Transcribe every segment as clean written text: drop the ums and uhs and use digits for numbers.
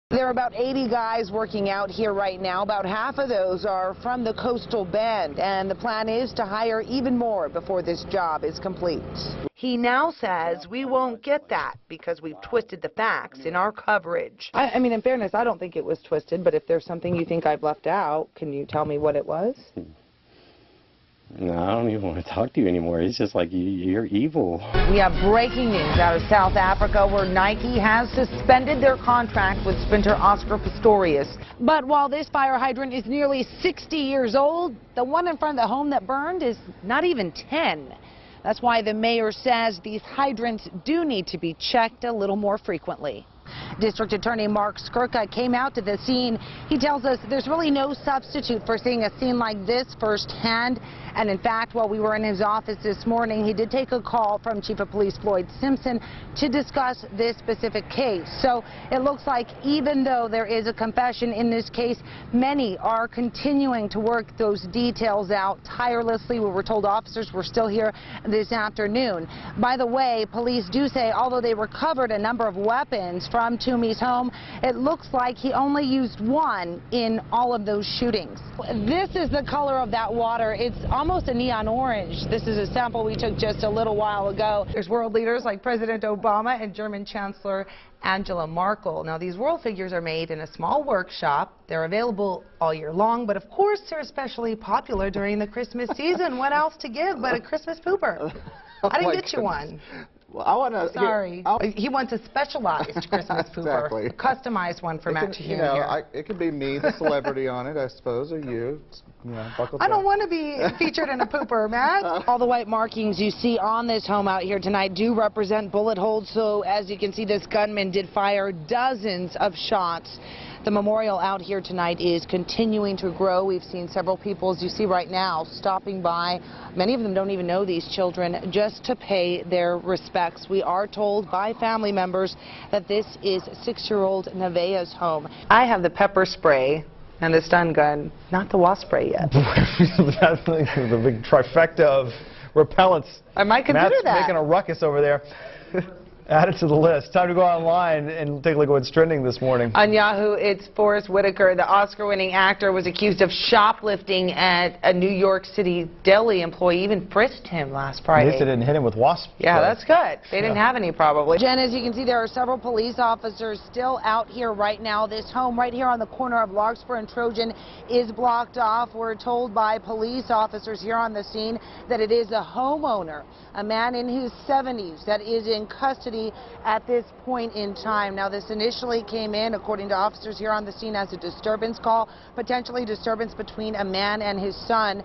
There are about 80 guys working out here right now. About half of those are from the coastal bend, and the plan is to hire even more before this job is complete. He now says we won't get that because we've twisted the facts in our coverage. I mean, in fairness, I don't think it was twisted, but if there's something you think I've left out, can you tell me what it was? No, I don't even want to talk to you anymore. It's just like, you're evil. We have breaking news out of South Africa where Nike has suspended their contract with sprinter Oscar Pistorius. But while this fire hydrant is nearly 60 years old, the one in front of the home that burned is not even 10. That's why the mayor says these hydrants do need to be checked a little more frequently. District Attorney Mark Skirka came out to the scene. He tells us there's really no substitute for seeing a scene like this firsthand. And in fact, while we were in his office this morning, he did take a call from Chief of Police Floyd Simpson to discuss this specific case. So it looks like even though there is a confession in this case, many are continuing to work those details out tirelessly. We were told officers were still here this afternoon. By the way, police do say although they recovered a number of weapons from Toomey's home, it looks like he only used one in all of those shootings. This is the color of that water. It's almost a neon orange. This is a sample we took just a little while ago. There's world leaders like President Obama and German Chancellor Angela Merkel. Now, these world figures are made in a small workshop. They're available all year long, but of course they're especially popular during the Christmas season. What else to give but a Christmas pooper? I didn't get you one. Well, I want to. Sorry. He wants a specialized Christmas pooper. Exactly. A customized one for Matt to hear. You know, it could be me, the celebrity on it, I suppose, or you. I don't want to be featured in a pooper, Matt. All the white markings you see on this home out here tonight do represent bullet holes. So as you can see, this gunman did fire dozens of shots. The memorial out here tonight is continuing to grow. We've seen several people, as you see right now, stopping by. Many of them don't even know these children, just to pay their respects. We are told by family members that this is 6-year-old Nevaeh's home. I have the pepper spray and the stun gun, not the wasp spray yet. That's the big trifecta of repellents. I might consider Matt's that. Making a ruckus over there. Add it to the list. Time to go online and take a look at what's trending this morning. On Yahoo, it's Forrest Whitaker. The Oscar-winning actor was accused of shoplifting at a New York City deli. Employee even frisked him last Friday. At least they didn't hit him with wasp. Yeah, that's good. They didn't have any, probably. Jen, as you can see, there are several police officers still out here right now. This home right here on the corner of Larkspur and Trojan is blocked off. We're told by police officers here on the scene that it is a homeowner, a man in his 70s, that is in custody at this point in time. Now, this initially came in, according to officers here on the scene, as a disturbance call, potentially disturbance between a man and his son.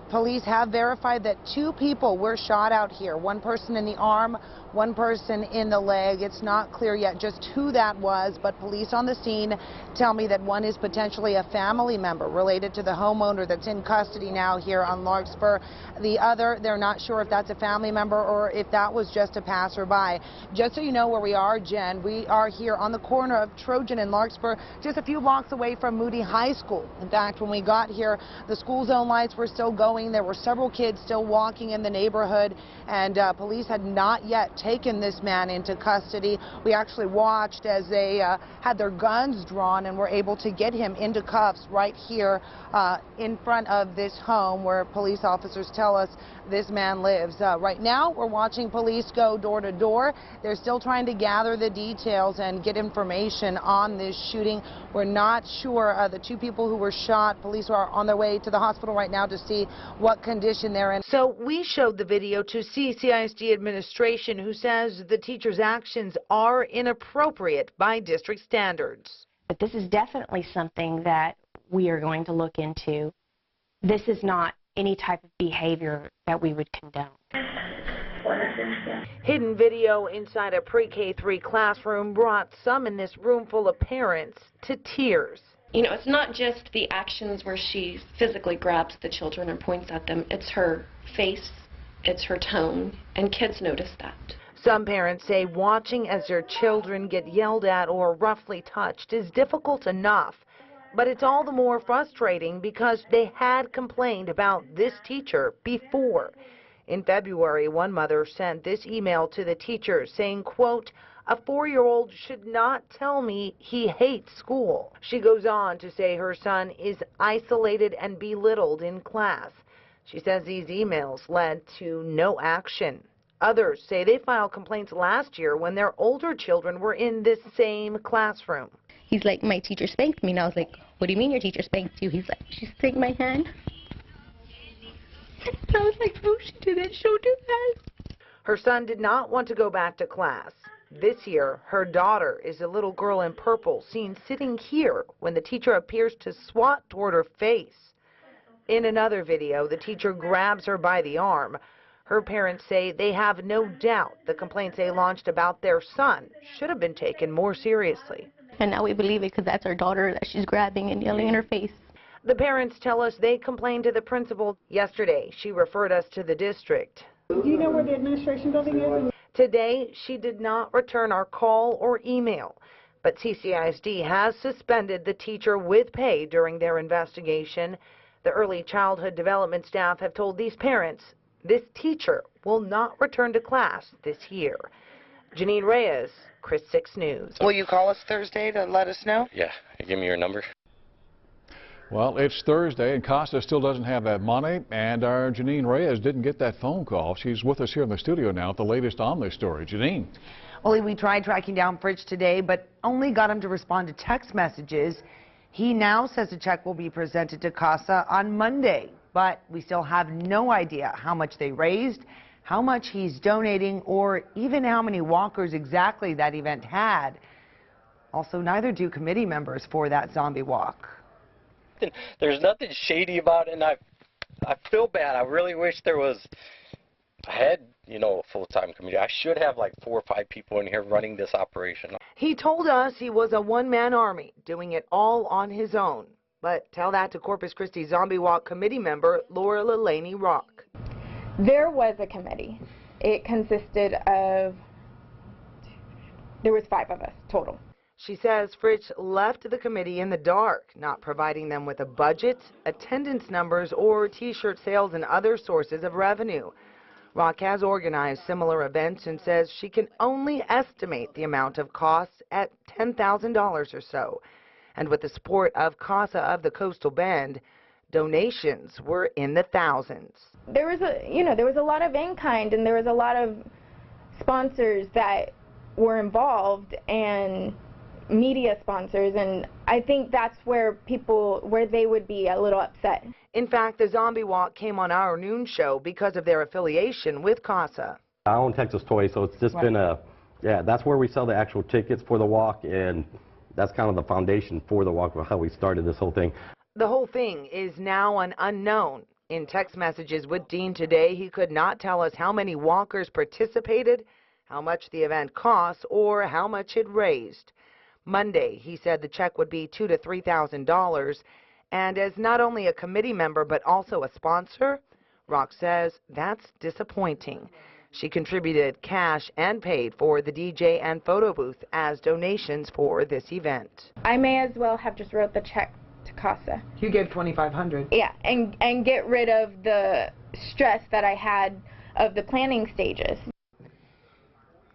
Police have verified that 2 people were shot out here, one person in the arm, one person in the leg. It's not clear yet just who that was, but police on the scene tell me that one is potentially a family member related to the homeowner that's in custody now here on Larkspur. The other, they're not sure if that's a family member or if that was just a passerby. Just so you know where we are, Jen, we are here on the corner of Trojan and Larkspur, just a few blocks away from Moody High School. In fact, when we got here, the school zone lights were still going. There were several kids still walking in the neighborhood, and police had not yet taken this man into custody. We actually watched as they had their guns drawn and were able to get him into cuffs right here in front of this home where police officers tell us this man lives. Right now, we're watching police go door to door. They're still trying to gather the details and get information on this shooting. We're not sure. The 2 people who were shot, police are on their way to the hospital right now to see what condition they're in. So we showed the video to CCISD administration, who says the teacher's actions are inappropriate by district standards. But this is definitely something that we are going to look into. This is not any type of behavior that we would condone. Hidden video inside a pre-K3 classroom brought some in this room full of parents to tears. You know, it's not just the actions where she physically grabs the children and points at them. It's her face, it's her tone, and kids notice that. Some parents say watching as their children get yelled at or roughly touched is difficult enough. But it's all the more frustrating because they had complained about this teacher before. In February, one mother sent this email to the teacher saying, quote, A 4-year-old should not tell me he hates school. She goes on to say her son is isolated and belittled in class. She says these emails led to no action. Others say they filed complaints last year when their older children were in this same classroom. He's like, my teacher spanked me. And I was like, what do you mean your teacher spanked you? He's like, she spanked my hand. And I was like, oh, she did that. She'll do that. Her son did not want to go back to class. This year, her daughter is a little girl in purple seen sitting here when the teacher appears to swat toward her face. In another video, the teacher grabs her by the arm. Her parents say they have no doubt the complaints they launched about their son should have been taken more seriously. And now we believe it because that's our daughter that she's grabbing and yelling in her face. The parents tell us they complained to the principal yesterday. She referred us to the district. Do you know where the administration building is? Today, she did not return our call or email, but CCISD has suspended the teacher with pay during their investigation. The early childhood development staff have told these parents this teacher will not return to class this year. Janine Reyes, Chris 6 News. Will you call us Thursday to let us know? Yeah, give me your number. Well, it's Thursday, and Costa still doesn't have that money, and our Janine Reyes didn't get that phone call. She's with us here in the studio now with the latest on this story. Janine. Well, we tried tracking down Fritch today, but only got him to respond to text messages. He now says the check will be presented to CASA on Monday, but we still have no idea how much they raised, how much he's donating, or even how many walkers exactly that event had. Also, neither do committee members for that zombie walk. There's nothing shady about it, and I feel bad. I really wish there was. I had, a full-time committee. I should have like 4 or 5 people in here running this operation. He told us he was a one-man army, doing it all on his own. But tell that to Corpus Christi Zombie Walk committee member Laura Lelaney Rock. There was a committee. It consisted of, there was 5 of us total. She says Fritch left the committee in the dark, not providing them with a budget, attendance numbers, or T-shirt sales and other sources of revenue. Rock has organized similar events and says she can only estimate the amount of costs at $10,000 or so. And with the support of CASA of the Coastal Bend, donations were in the thousands. There was there was a lot of in-kind, and there was a lot of sponsors that were involved, and media sponsors, and I think that's where they would be a little upset. In fact, the Zombie Walk came on our noon show because of their affiliation with CASA. I own Texas Toys, so it's just been that's where we sell the actual tickets for the walk, and that's kind of the foundation for the walk, how we started this whole thing. The whole thing is now an unknown. In text messages with Dean today, he could not tell us how many walkers participated, how much the event cost, or how much it raised. Monday, he said the check would be $2,000 to $3,000, and as not only a committee member but also a sponsor, Rock says that's disappointing. She contributed cash and paid for the DJ and photo booth as donations for this event. I may as well have just wrote the check to CASA. You gave $2,500. Yeah, and get rid of the stress that I had of the planning stages.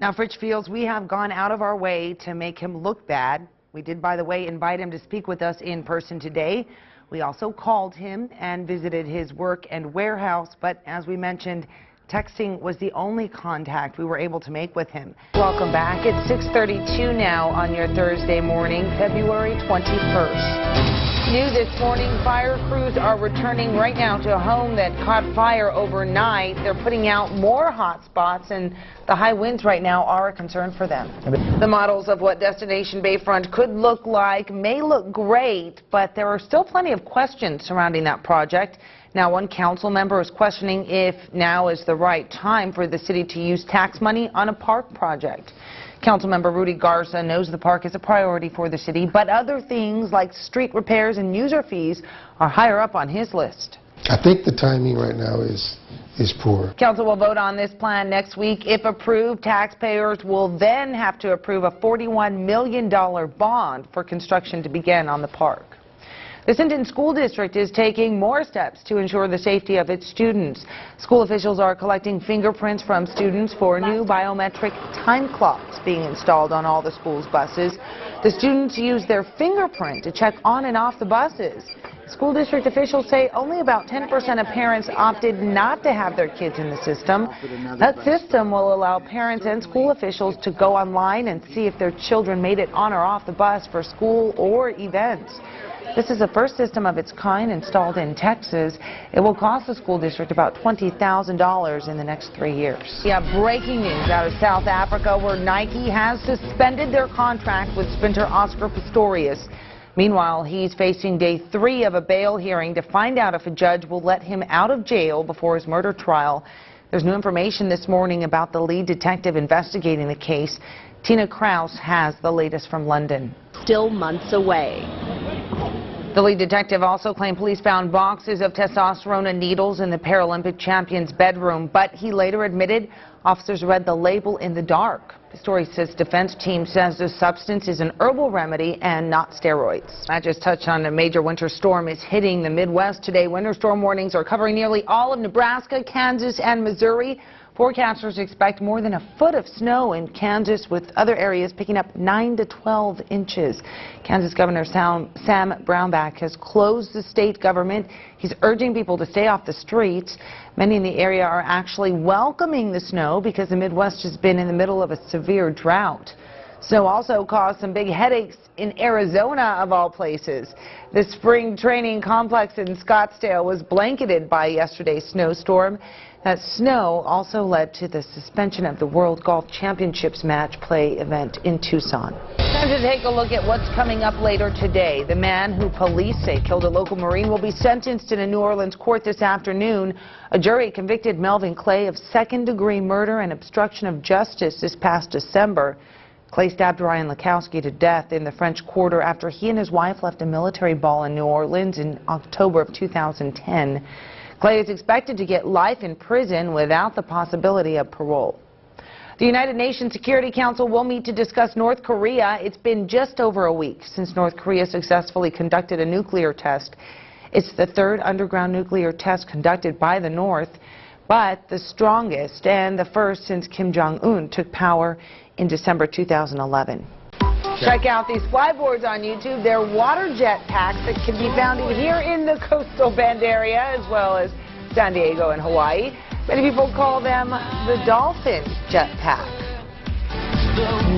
Now, Fritch feels we have gone out of our way to make him look bad. We did, by the way, invite him to speak with us in person today. We also called him and visited his work and warehouse, but as we mentioned, texting was the only contact we were able to make with him. Welcome back. It's 6:32 now on your Thursday morning, February 21st. New this morning, fire crews are returning right now to a home that caught fire overnight. They're putting out more hot spots, and the high winds right now are a concern for them. The models of what Destination Bayfront could look like may look great, but there are still plenty of questions surrounding that project. Now, one council member is questioning if now is the right time for the city to use tax money on a park project. Councilmember Rudy Garza knows the park is a priority for the city, but other things like street repairs and user fees are higher up on his list. I think the timing right now is poor. Council will vote on this plan next week. If approved, taxpayers will then have to approve a $41 million bond for construction to begin on the park. The Sinton School District is taking more steps to ensure the safety of its students. School officials are collecting fingerprints from students for new biometric time clocks being installed on all the school's buses. The students use their fingerprint to check on and off the buses. School district officials say only about 10% of parents opted not to have their kids in the system. That system will allow parents and school officials to go online and see if their children made it on or off the bus for school or events. This is the first system of its kind installed in Texas. It will cost the school district about $20,000 in the next 3 years. Yeah, breaking news out of South Africa, where Nike has suspended their contract with sprinter Oscar Pistorius. Meanwhile, he's facing day 3 of a bail hearing to find out if a judge will let him out of jail before his murder trial. There's new information this morning about the lead detective investigating the case. Tina Kraus has the latest from London. Still months away. The lead detective also claimed police found boxes of testosterone and needles in the Paralympic champion's bedroom, but he later admitted officers read the label in the dark. Pistorius' defense team says the substance is an herbal remedy and not steroids. I just touched on a major winter storm is hitting the Midwest today. Winter storm warnings are covering nearly all of Nebraska, Kansas, and Missouri. Forecasters expect more than a foot of snow in Kansas, with other areas picking up 9 to 12 inches. Kansas Governor Sam Brownback has closed the state government. He's urging people to stay off the streets. Many in the area are actually welcoming the snow because the Midwest has been in the middle of a severe drought. Snow also caused some big headaches in Arizona, of all places. The spring training complex in Scottsdale was blanketed by yesterday's snowstorm. That snow also led to the suspension of the World Golf Championships match play event in Tucson. Time to take a look at what's coming up later today. The man who police say killed a local Marine will be sentenced in a New Orleans court this afternoon. A jury convicted Melvin Clay of second-degree murder and obstruction of justice this past December. Clay stabbed Ryan Lakowski to death in the French Quarter after he and his wife left a military ball in New Orleans in October of 2010. Clay is expected to get life in prison without the possibility of parole. The United Nations Security Council will meet to discuss North Korea. It's been just over a week since North Korea successfully conducted a nuclear test. It's the third underground nuclear test conducted by the North, but the strongest and the first since Kim Jong-un took power in December 2011. Check out these flyboards on YouTube. They're water jet packs that can be found here in the coastal Bend area as well as San Diego and Hawaii. Many people call them the dolphin jet pack.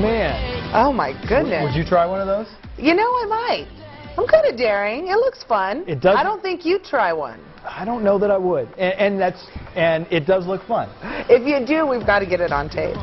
Man. Oh my goodness. Would you try one of those? You know, I might. I'm kind of daring. It looks fun. It does. I don't think you'd try one. I don't know that I would. And it does look fun. If you do, we've got to get it on tape.